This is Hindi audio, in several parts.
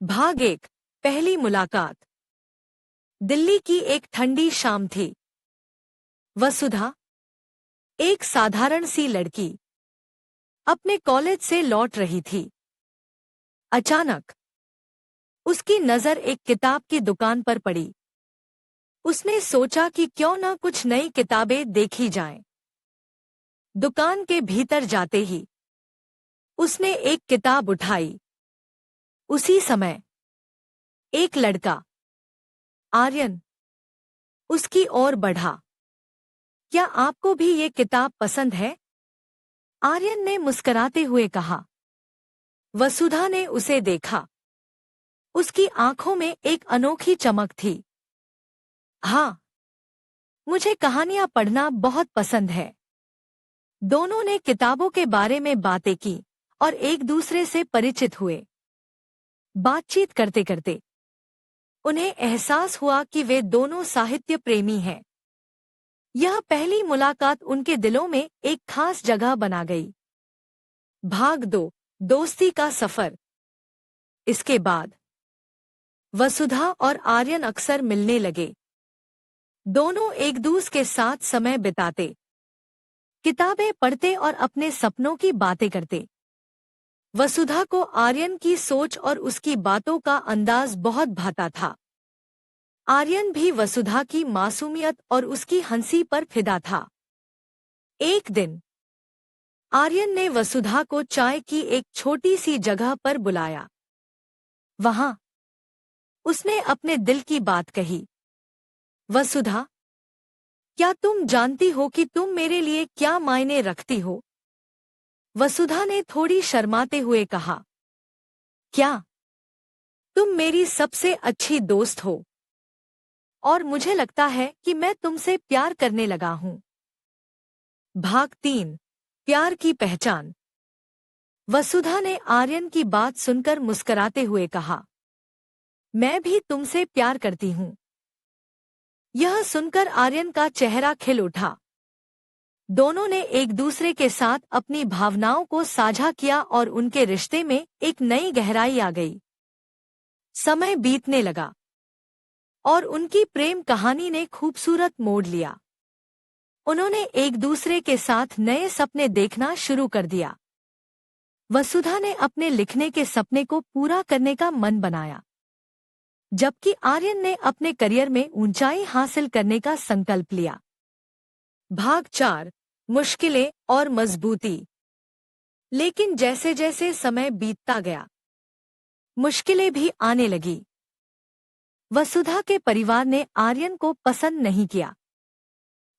भाग एक। पहली मुलाकात। दिल्ली की एक ठंडी शाम थी। वसुधा, एक साधारण सी लड़की, अपने कॉलेज से लौट रही थी। अचानक उसकी नजर एक किताब की दुकान पर पड़ी। उसने सोचा कि क्यों न कुछ नई किताबें देखी जाएं। दुकान के भीतर जाते ही उसने एक किताब उठाई। उसी समय एक लड़का, आर्यन, उसकी ओर बढ़ा। क्या आपको भी ये किताब पसंद है? आर्यन ने मुस्कुराते हुए कहा। वसुधा ने उसे देखा। उसकी आंखों में एक अनोखी चमक थी। हाँ, मुझे कहानियां पढ़ना बहुत पसंद है। दोनों ने किताबों के बारे में बातें की और एक दूसरे से परिचित हुए। बातचीत करते करते उन्हें एहसास हुआ कि वे दोनों साहित्य प्रेमी हैं। यह पहली मुलाकात उनके दिलों में एक खास जगह बना गई। भाग 2। दोस्ती का सफर। इसके बाद वसुधा और आर्यन अक्सर मिलने लगे। दोनों एक दूसरे के साथ समय बिताते, किताबें पढ़ते और अपने सपनों की बातें करते। वसुधा को आर्यन की सोच और उसकी बातों का अंदाज बहुत भाता था। आर्यन भी वसुधा की मासूमियत और उसकी हंसी पर फिदा था। एक दिन आर्यन ने वसुधा को चाय की एक छोटी सी जगह पर बुलाया। वहां उसने अपने दिल की बात कही। वसुधा, क्या तुम जानती हो कि तुम मेरे लिए क्या मायने रखती हो? वसुधा ने थोड़ी शर्माते हुए कहा। क्या? तुम मेरी सबसे अच्छी दोस्त हो और मुझे लगता है कि मैं तुमसे प्यार करने लगा हूं। भाग 3। प्यार की पहचान। वसुधा ने आर्यन की बात सुनकर मुस्कुराते हुए कहा, मैं भी तुमसे प्यार करती हूं। यह सुनकर आर्यन का चेहरा खिल उठा। दोनों ने एक दूसरे के साथ अपनी भावनाओं को साझा किया और उनके रिश्ते में एक नई गहराई आ गई। समय बीतने लगा और उनकी प्रेम कहानी ने खूबसूरत मोड़ लिया। उन्होंने एक दूसरे के साथ नए सपने देखना शुरू कर दिया। वसुधा ने अपने लिखने के सपने को पूरा करने का मन बनाया, जबकि आर्यन ने अपने करियर में ऊंचाई हासिल करने का संकल्प लिया। भाग 4। मुश्किलें और मजबूती। लेकिन जैसे जैसे समय बीतता गया, मुश्किलें भी आने लगी। वसुधा के परिवार ने आर्यन को पसंद नहीं किया।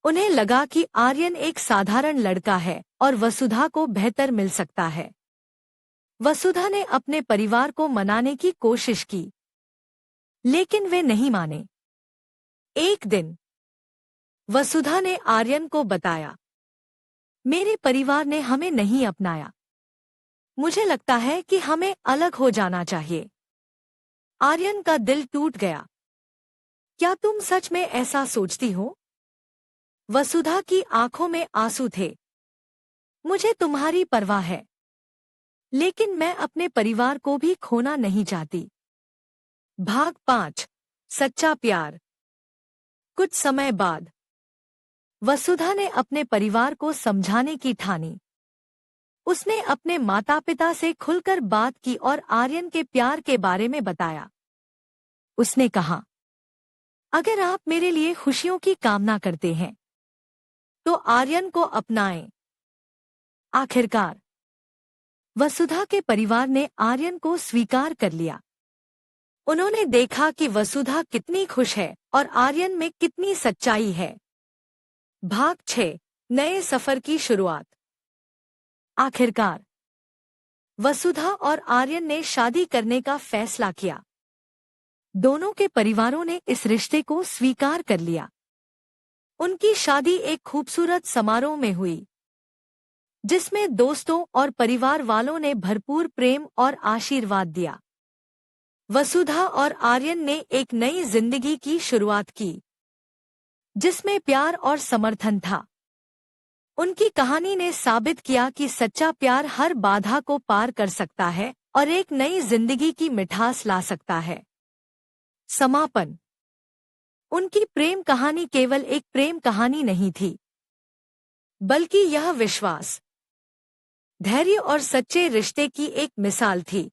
उन्हें लगा कि आर्यन एक साधारण लड़का है और वसुधा को बेहतर मिल सकता है। वसुधा ने अपने परिवार को मनाने की कोशिश की, लेकिन वे नहीं माने। एक दिन वसुधा ने आर्यन को बताया, मेरे परिवार ने हमें नहीं अपनाया। मुझे लगता है कि हमें अलग हो जाना चाहिए। आर्यन का दिल टूट गया। क्या तुम सच में ऐसा सोचती हो? वसुधा की आंखों में आंसू थे। मुझे तुम्हारी परवाह है, लेकिन मैं अपने परिवार को भी खोना नहीं चाहती। भाग 5। सच्चा प्यार। कुछ समय बाद वसुधा ने अपने परिवार को समझाने की ठानी। उसने अपने माता पिता से खुलकर बात की और आर्यन के प्यार के बारे में बताया। उसने कहा, अगर आप मेरे लिए खुशियों की कामना करते हैं तो आर्यन को अपनाएं। आखिरकार वसुधा के परिवार ने आर्यन को स्वीकार कर लिया। उन्होंने देखा कि वसुधा कितनी खुश है और आर्यन में कितनी सच्चाई है। भाग 6। नए सफर की शुरुआत। आखिरकार वसुधा और आर्यन ने शादी करने का फैसला किया। दोनों के परिवारों ने इस रिश्ते को स्वीकार कर लिया। उनकी शादी एक खूबसूरत समारोह में हुई, जिसमें दोस्तों और परिवार वालों ने भरपूर प्रेम और आशीर्वाद दिया। वसुधा और आर्यन ने एक नई जिंदगी की शुरुआत की, जिसमें प्यार और समर्थन था। उनकी कहानी ने साबित किया कि सच्चा प्यार हर बाधा को पार कर सकता है और एक नई जिंदगी की मिठास ला सकता है। समापन। उनकी प्रेम कहानी केवल एक प्रेम कहानी नहीं थी, बल्कि यह विश्वास, धैर्य और सच्चे रिश्ते की एक मिसाल थी।